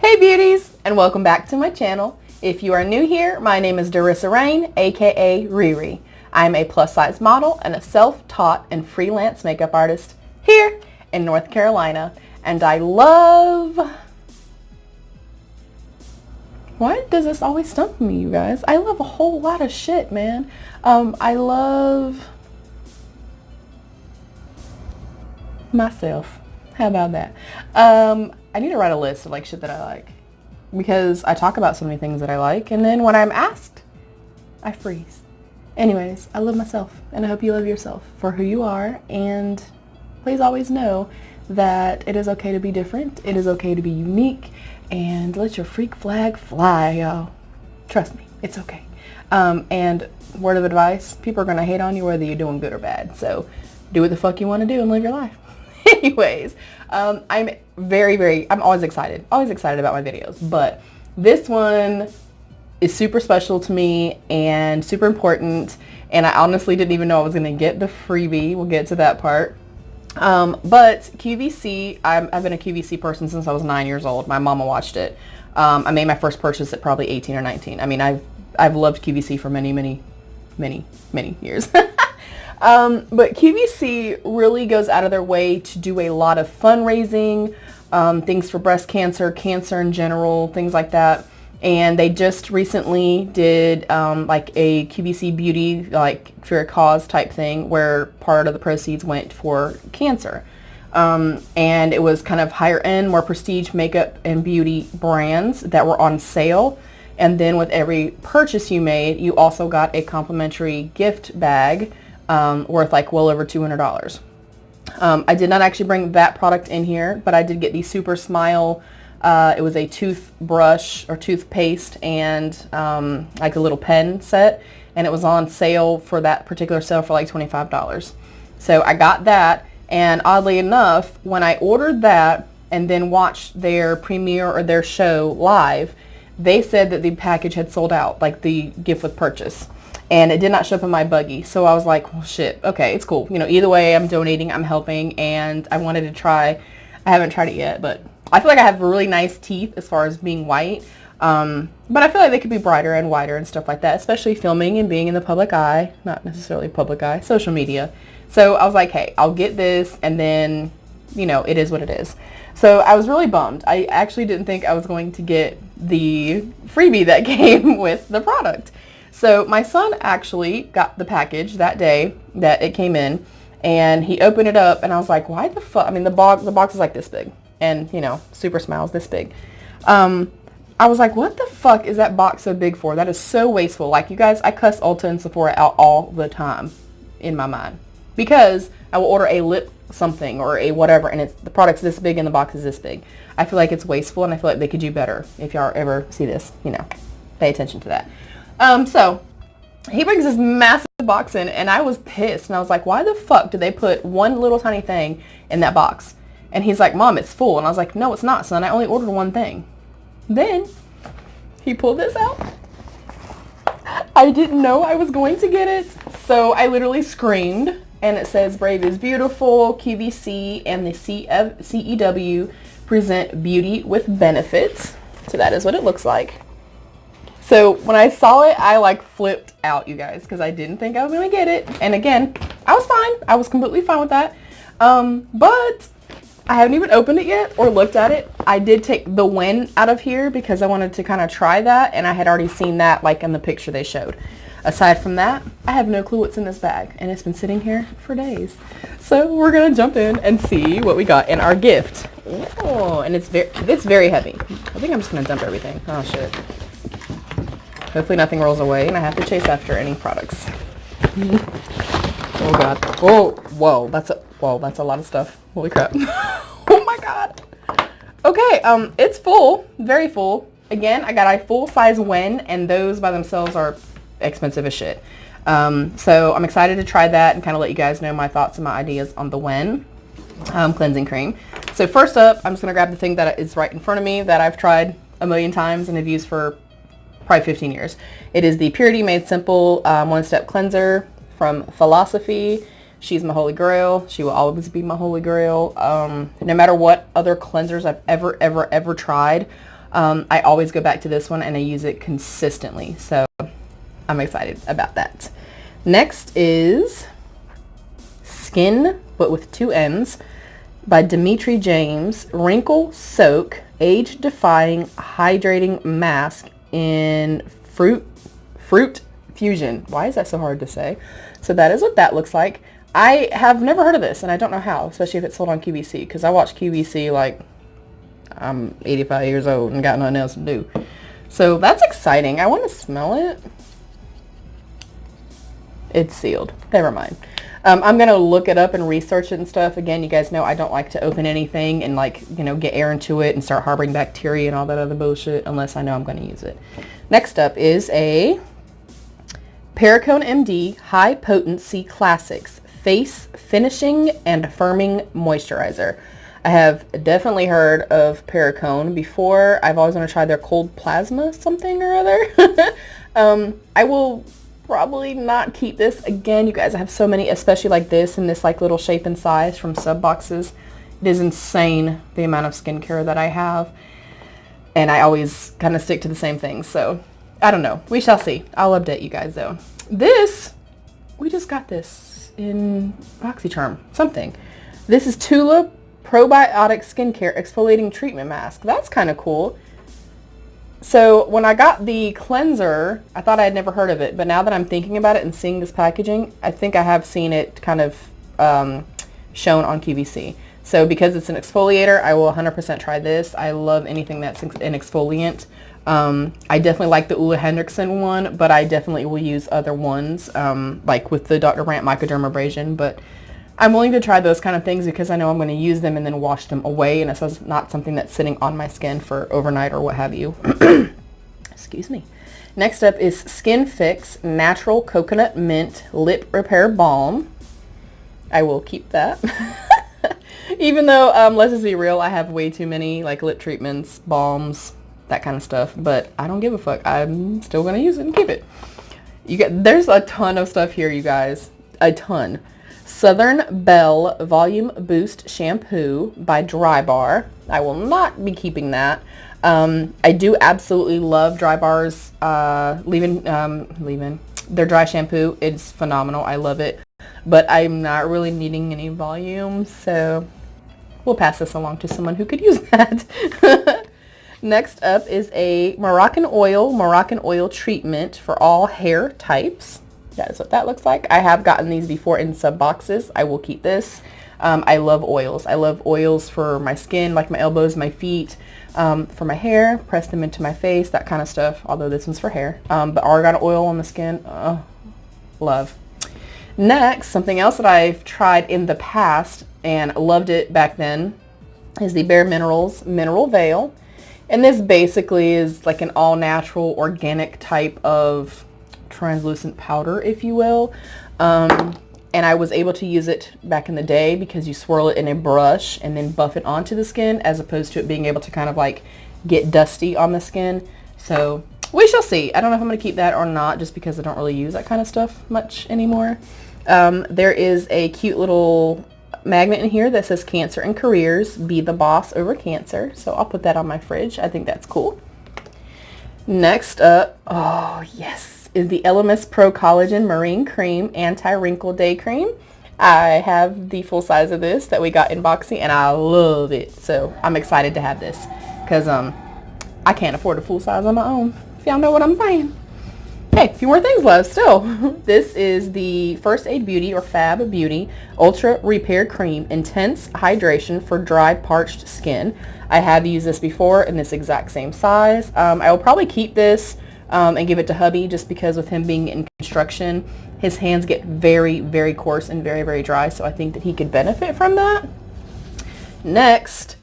Hey beauties, and welcome back to my channel. If you are new here, my name is RAYNNE, aka Riri. I'm a plus size model and a self-taught and freelance makeup artist here in North Carolina, and I love... Why does this always stump me, you guys? I love a whole lot of shit, man. I love myself. How about that? I need to write a list of like shit that I like, because I talk about so many things that I like, and then when I'm asked, I freeze. Anyways, I love myself, and I hope you love yourself for who you are, and please always know that it is okay to be different. It is okay to be unique, and let your freak flag fly, y'all. Trust me, it's okay. And word of advice, people are gonna hate on you whether you're doing good or bad, so do what the fuck you want to do and live your life. Anyways, I'm always excited about my videos, but this one is super special to me and super important, and I honestly didn't even know I was going to get the freebie. We'll get to that part. But QVC, I've been a QVC person since I was 9 years old. My mama watched it. I made my first purchase at probably 18 or 19. I mean, I've loved QVC for many years. But QVC really goes out of their way to do a lot of fundraising, things for breast cancer, cancer in general, things like that. And they just recently did like a QVC beauty, like for a cause type thing, where part of the proceeds went for cancer. And it was kind of higher end, more prestige makeup and beauty brands that were on sale. And then with every purchase you made, you also got a complimentary gift bag worth like well over $200. I did not actually bring that product in here, but I did get the Super Smile. It was a toothbrush or toothpaste and like a little pen set, and it was on sale for that particular sale for like $25. So I got that, and oddly enough, when I ordered that and then watched their premiere or their show live, they said that the package had sold out, like the gift with purchase. And it did not show up in my buggy. So I was like, well, shit, okay, it's cool. You know, either way, I'm donating, I'm helping, and I wanted to try. I haven't tried it yet, but I feel like I have really nice teeth as far as being white. But I feel like they could be brighter and whiter and stuff like that, especially filming and being in the public eye. Not necessarily public eye, social media. So I was like, hey, I'll get this, and then, you know, it is what it is. So I was really bummed. I actually didn't think I was going to get the freebie that came with the product. So my son actually got the package that day that it came in, and he opened it up, and I was like, why the fuck? I mean, the box is like this big, and you know, Super Smile's this big. I was like, what the fuck is that box so big for? That is so wasteful. Like, you guys, I cuss Ulta and Sephora out all the time in my mind, because I will order a lip something or a whatever, and the product's this big and the box is this big. I feel like it's wasteful, and I feel like they could do better. If y'all ever see this, you know, pay attention to that. So he brings this massive box in, and I was pissed, and I was like, why the fuck did they put one little tiny thing in that box? And he's like, Mom, it's full. And I was like, no, it's not, son. I only ordered one thing. Then he pulled this out. I didn't know I was going to get it, so I literally screamed, and it says Brave is Beautiful, QVC, and the CEW present beauty with benefits. So that is what it looks like. So when I saw it, I like flipped out, you guys, because I didn't think I was going to get it. And again, I was fine. I was completely fine with that. But I haven't even opened it yet or looked at it. I did take the Win out of here because I wanted to kind of try that, and I had already seen that like in the picture they showed. Aside from that, I have no clue what's in this bag, and it's been sitting here for days. So we're going to jump in and see what we got in our gift. Oh, and it's very heavy. I think I'm just going to dump everything. Oh, shit. Hopefully nothing rolls away, and I have to chase after any products. Oh god. Oh, whoa, that's a lot of stuff. Holy crap. Oh my god. Okay, it's full, very full. Again, I got a full-size Wen, and those by themselves are expensive as shit. So I'm excited to try that and kind of let you guys know my thoughts and my ideas on the Wen cleansing cream. So first up, I'm just going to grab the thing that is right in front of me that I've tried a million times and have used for probably 15 years. It is the Purity Made Simple One-Step Cleanser from Philosophy. She's my holy grail. She will always be my holy grail. No matter what other cleansers I've ever tried, I always go back to this one and I use it consistently. So I'm excited about that. Next is Skin, but with 2 N's, by Dimitri James, Wrinkle Soak Age Defying Hydrating Mask in Fruit Fusion. Why is that so hard to say? So that is what that looks like. I have never heard of this, and I don't know how, especially if it's sold on QVC, because I watch QVC like I'm 85 years old and got nothing else to do. So that's exciting. I want to smell it. It's sealed. Never mind. I'm going to look it up and research it and stuff. Again, you guys know I don't like to open anything and like, you know, get air into it and start harboring bacteria and all that other bullshit unless I know I'm going to use it. Next up is a Perricone MD High Potency Classics Face Finishing and Firming Moisturizer. I have definitely heard of Perricone before. I've always wanted to try their cold plasma something or other. I will probably not keep this. Again, you guys, I have so many, especially like this in this like little shape and size from sub boxes. It is insane the amount of skincare that I have, and I always kind of stick to the same things. So I don't know. We shall see. I'll update you guys though. This, we just got this in BoxyCharm something. This is Tula Probiotic Skincare Exfoliating Treatment Mask. That's kind of cool. So when I got the cleanser, I thought I had never heard of it, but now that I'm thinking about it and seeing this packaging, I think I have seen it kind of shown on QVC. So because it's an exfoliator, I will 100% try this. I love anything that's an exfoliant. I definitely like the Ulla Hendrickson one, but I definitely will use other ones, like with the Dr. Brandt Microdermabrasion, but I'm willing to try those kind of things because I know I'm going to use them and then wash them away, and it's not something that's sitting on my skin for overnight or what have you. Excuse me. Next up is Skin Fix Natural Coconut Mint Lip Repair Balm. I will keep that. Even though, let's just be real, I have way too many like lip treatments, balms, that kind of stuff, but I don't give a fuck. I'm still going to use it and keep it. There's a ton of stuff here, you guys. A ton. Southern Belle Volume Boost Shampoo by Drybar. I will not be keeping that. I do absolutely love Drybar's leave-in their dry shampoo. It's phenomenal. I love it. But I'm not really needing any volume, so we'll pass this along to someone who could use that. Next up is a Moroccan oil treatment for all hair types. That is what that looks like. I have gotten these before in sub boxes. I will keep this. I love oils. I love oils for my skin, like my elbows, my feet, for my hair, press them into my face, that kind of stuff, although this one's for hair. But argan oil on the skin, love. Next, something else that I've tried in the past and loved it back then is the Bare Minerals Mineral Veil. And this basically is like an all-natural, organic type of translucent powder, if you will. And I was able to use it back in the day because you swirl it in a brush and then buff it onto the skin, as opposed to it being able to kind of like get dusty on the skin. So we shall see. I don't know if I'm going to keep that or not, just because I don't really use that kind of stuff much anymore. There is a cute little magnet in here that says Cancer and Careers, Be the Boss Over Cancer. So I'll put that on my fridge. I think that's cool. Next up, oh yes, is the LMS Pro Collagen Marine Cream Anti-Wrinkle Day Cream. I have the full size of this that we got in Boxy, and I love it. So I'm excited to have this because I can't afford a full size on my own, if y'all know what I'm saying. Hey, a few more things left still. This is the First Aid Beauty or Fab Beauty Ultra Repair Cream Intense Hydration for Dry Parched Skin. I have used this before in this exact same size. I will probably keep this and give it to hubby, just because with him being in construction, his hands get very, very coarse and very, very dry. So I think that he could benefit from that. Next,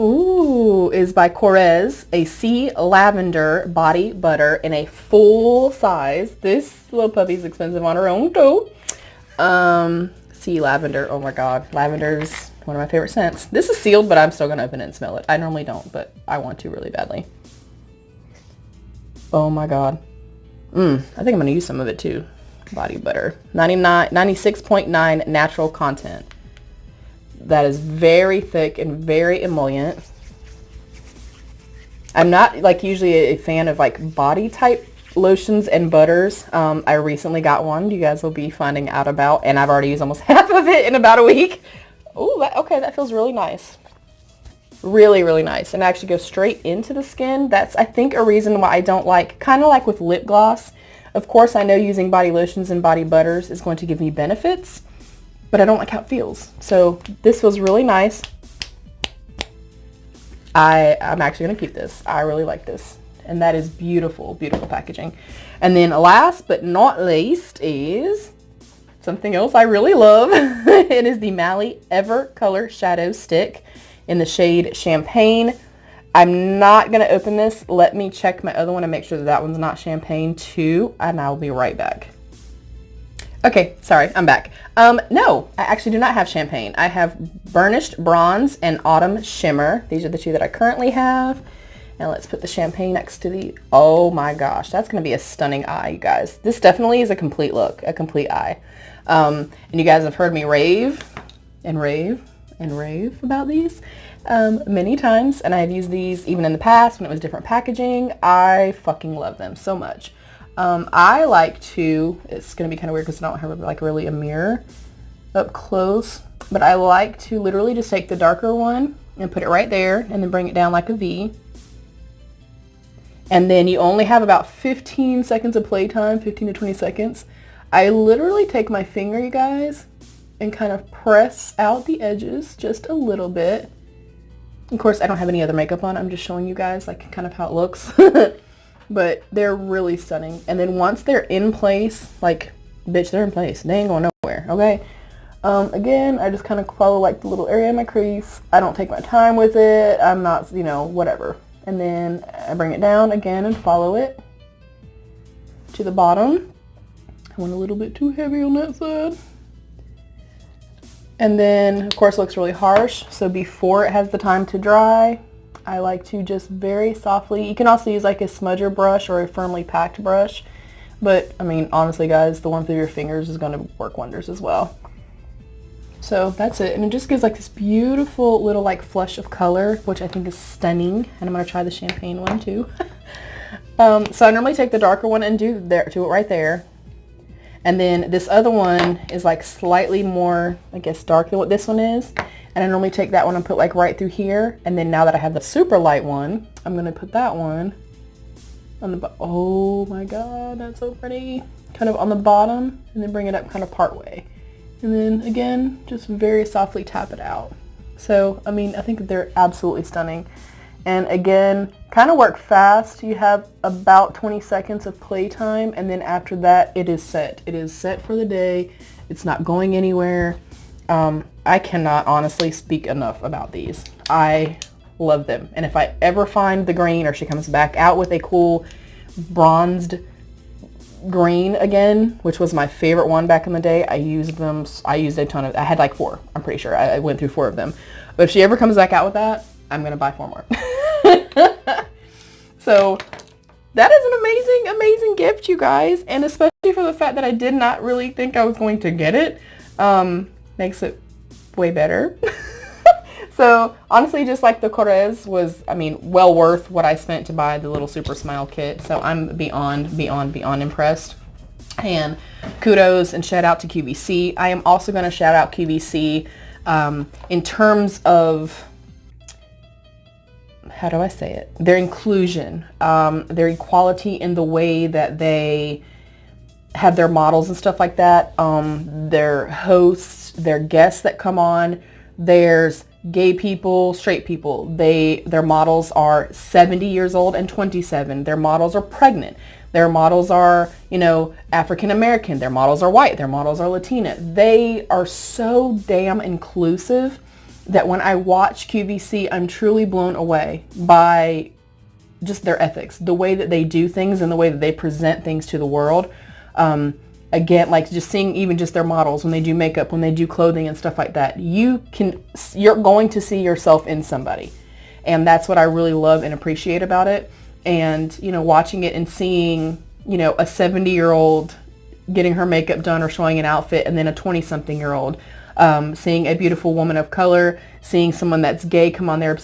is by Corez, a Sea Lavender Body Butter in a full size. This little puppy's expensive on her own too. Sea Lavender, oh my god, lavender's one of my favorite scents. This is sealed, but I'm still gonna open it and smell it. I normally don't, but I want to really badly. Oh my god. I think I'm gonna use some of it too. Body butter, 96.9 natural content. That is very thick and very emollient. I'm not like usually a fan of like body type lotions and butters. I recently got one you guys will be finding out about, and I've already used almost half of it in about a week. Oh, okay, that feels really nice. Really, really nice. And actually goes straight into the skin. That's, I think, a reason why I don't like, kind of like with lip gloss. Of course, I know using body lotions and body butters is going to give me benefits, but I don't like how it feels. So this was really nice. I'm actually going to keep this. I really like this. And that is beautiful, beautiful packaging. And then last but not least is something else I really love. It is the Mally Ever Color Shadow Stick in the shade Champagne. I'm not going to open this. Let me check my other one and make sure that that one's not Champagne too, and I'll be right back. Okay, sorry, I'm back. No, I actually do not have Champagne. I have Burnished Bronze and Autumn Shimmer. These are the two that I currently have. And let's put the Champagne next to the, oh my gosh, that's going to be a stunning eye, you guys. This definitely is a complete look, a complete eye. And you guys have heard me rave and rave and rave about these many times. And I have used these even in the past when it was different packaging. I fucking love them so much. I like to, it's going to be kind of weird because I don't have like really a mirror up close, but I like to literally just take the darker one and put it right there and then bring it down like a V. And then you only have about 15 seconds of playtime, 15 to 20 seconds. I literally take my finger, you guys, and kind of press out the edges just a little bit. Of course, I don't have any other makeup on. I'm just showing you guys like kind of how it looks. But they're really stunning. And then once they're in place, like, bitch, they're in place. They ain't going nowhere, okay? Again, I just kind of follow like the little area in my crease. I don't take my time with it. I'm not, you know, whatever. And then I bring it down again and follow it to the bottom. I went a little bit too heavy on that side. And then, of course, it looks really harsh. So before it has the time to dry, I like to just very softly, you can also use like a smudger brush or a firmly packed brush. But, I mean, honestly, guys, the warmth of your fingers is going to work wonders as well. So that's it. And it just gives like this beautiful little like flush of color, which I think is stunning. And I'm going to try the Champagne one too. So I normally take the darker one and do it right there. And then this other one is like slightly more, I guess, dark than what this one is. And I normally take that one and put like right through here. And then now that I have the super light one, I'm going to put that one on the, oh my God, that's so pretty. Kind of on the bottom and then bring it up kind of part way. And then again, just very softly tap it out. So, I mean, I think they're absolutely stunning. And again, kind of work fast. You have about 20 seconds of playtime, and then after that, it is set. It is set for the day. It's not going anywhere. I cannot honestly speak enough about these. I love them. And if I ever find the green, or she comes back out with a cool bronzed green again, which was my favorite one back in the day, I used them. I used a ton of, I had like 4. I'm pretty sure I went through 4 of them. But if she ever comes back out with that, I'm going to buy 4 more. So that is an amazing, amazing gift, you guys. And especially for the fact that I did not really think I was going to get it, makes it way better. So honestly, just like the Cortez was, I mean, well worth what I spent to buy the little Super Smile kit. So I'm beyond impressed. And kudos and shout out to QVC. I am also going to shout out QVC in terms of, how do I say it? Their inclusion, their equality in the way that they have their models and stuff like that. Their hosts, their guests that come on, there's gay people, straight people. Their models are 70 years old and 27. Their models are pregnant. Their models are, you know, African American. Their models are white. Their models are Latina. They are so damn inclusive that when I watch QVC, I'm truly blown away by just their ethics, the way that they do things and the way that they present things to the world. Again, like just seeing even just their models when they do makeup, when they do clothing and stuff like that, you're going to see yourself in somebody. And that's what I really love and appreciate about it. And, you know, watching it and seeing, you know, a 70-year-old getting her makeup done or showing an outfit, and then a 20-something-year-old. seeing a beautiful woman of color, seeing someone that's gay come on there,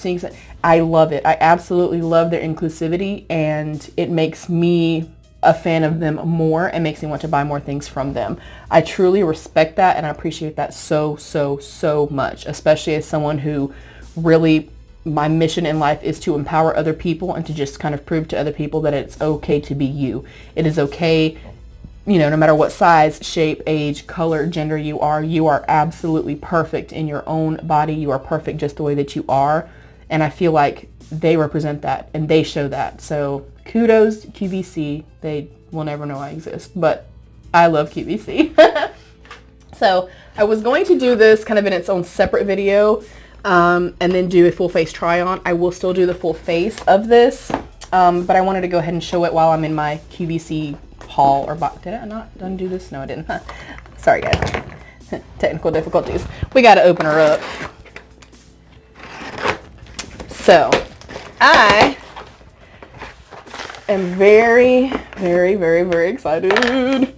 I love it. I absolutely love their inclusivity, and it makes me a fan of them more and makes me want to buy more things from them. I truly respect that, and I appreciate that so, so, so much, especially as someone who really, my mission in life is to empower other people and to just kind of prove to other people that it's okay to be you. It is okay, you know, no matter what size, shape, age, color, gender you are absolutely perfect in your own body. You are perfect just the way that you are. And I feel like they represent that and they show that. So kudos to QVC. They will never know I exist, but I love QVC. So I was going to do this kind of in its own separate video, and then do a full face try on. I will still do the full face of this, but I wanted to go ahead and show it while I'm in my QVC haul or box. Did I not undo this? No, I didn't. Sorry guys. Technical difficulties. We got to open her up. So I am very, very, very, very excited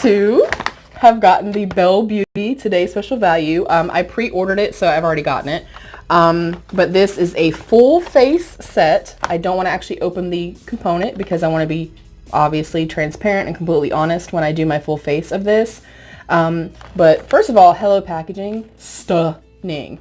to have gotten the Belle Beauty Today Special Value. I pre-ordered it, so I've already gotten it. But this is a full face set. I don't want to actually open the component because I want to be obviously transparent and completely honest when I do my full face of this. But first of all, hello packaging, stunning.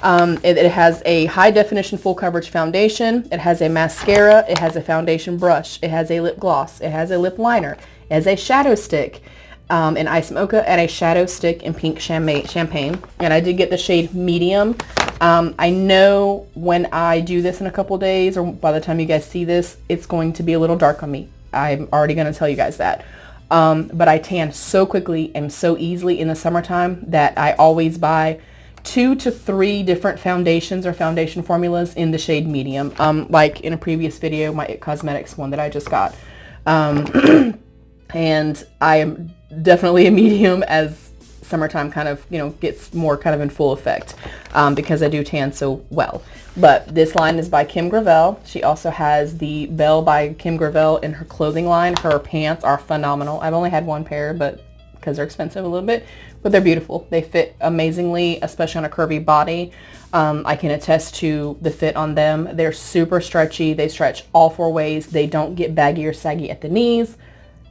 It has a high definition full coverage foundation. It has a mascara. It has a foundation brush. It has a lip gloss. It has a lip liner. It has a shadow stick in ice mocha and a shadow stick in pink champagne. And I did get the shade medium. I know when I do this in a couple days, or by the time you guys see this, it's going to be a little dark on me. I'm already going to tell you guys that. But I tan so quickly and so easily in the summertime that I always buy 2 to 3 different foundations or foundation formulas in the shade medium. Like in a previous video, my It Cosmetics one that I just got. And I am definitely a medium as summertime kind of, you know, gets more kind of in full effect, because I do tan so well. But this line is by Kim Gravel. She also has the Belle by Kim Gravel in her clothing line. Her pants are phenomenal. I've only had one pair, but because they're expensive a little bit, but they're beautiful. They fit amazingly, especially on a curvy body. I can attest to the fit on them. They're super stretchy. They stretch all 4 ways. They don't get baggy or saggy at the knees.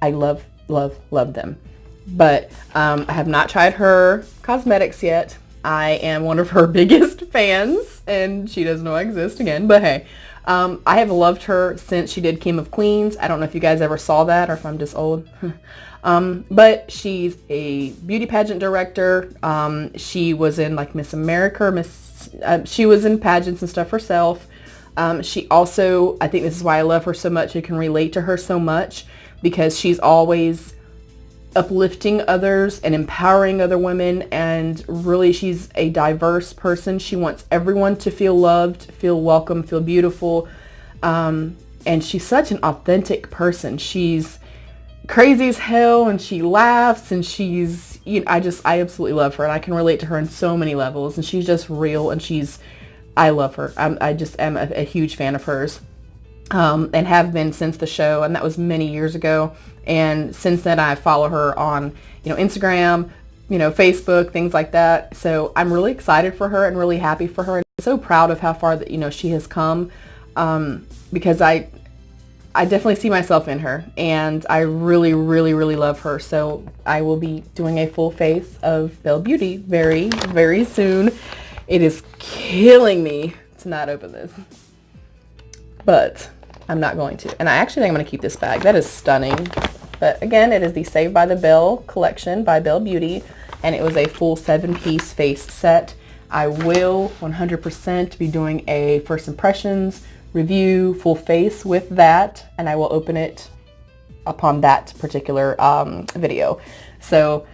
I love, love, love them. But I have not tried her cosmetics yet. I am one of her biggest fans, and she doesn't know I exist again, but hey. I have loved her since she did King of Queens. I don't know if you guys ever saw that or if I'm just old. But she's a beauty pageant director. She was in like Miss America, she was in pageants and stuff herself. She also, I think this is why I love her so much. I can relate to her so much because she's always uplifting others and empowering other women, and really she's a diverse person. She wants everyone to feel loved, feel welcome, feel beautiful, and she's such an authentic person. She's crazy as hell, and she laughs, and she's, you know, I absolutely love her, and I can relate to her on so many levels, and she's just real, and I love her. I just am a huge fan of hers, and have been since the show, and that was many years ago. And since then I follow her on, you know, Instagram, you know, Facebook, things like that. So I'm really excited for her and really happy for her, and so proud of how far that, you know, she has come, because I definitely see myself in her, and I really, really, really love her. So I will be doing a full face of Belle Beauty very, very soon. It is killing me to not open this, but I'm not going to. And I actually think I'm going to keep this bag. That is stunning. But again, it is the Saved by the Bell collection by Belle Beauty, and it was a full 7-piece face set. I will 100% be doing a first impressions review full face with that, and I will open it upon that particular video. So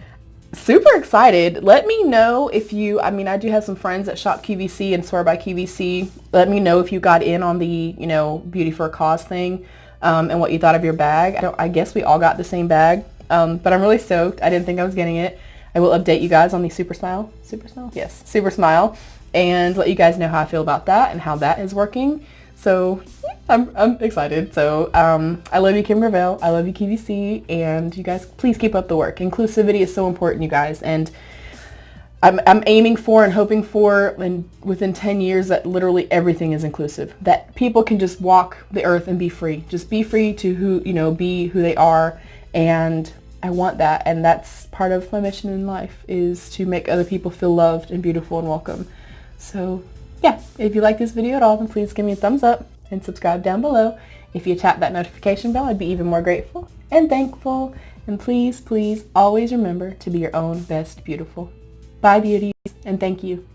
super excited. Let me know if you, I mean, I do have some friends that shop QVC and swear by QVC. Let me know if you got in on the, you know, beauty for a cause thing, and what you thought of your bag. I guess we all got the same bag, but I'm really stoked. I didn't think I was getting it. I will update you guys on the Super Smile. Super Smile? Yes, Super Smile, and let you guys know how I feel about that and how that is working. So I'm excited. So I love you, Kim Gravel. I love you, QVC, and you guys please keep up the work. Inclusivity is so important, you guys, and I'm aiming for and hoping for, and within 10 years, that literally everything is inclusive. That people can just walk the earth and be free. Just be free to be who they are. And I want that. And that's part of my mission in life, is to make other people feel loved and beautiful and welcome. So yeah, if you like this video at all, then please give me a thumbs up and subscribe down below. If you tap that notification bell, I'd be even more grateful and thankful. And please, please always remember to be your own best beautiful. Bye, beauties, and thank you.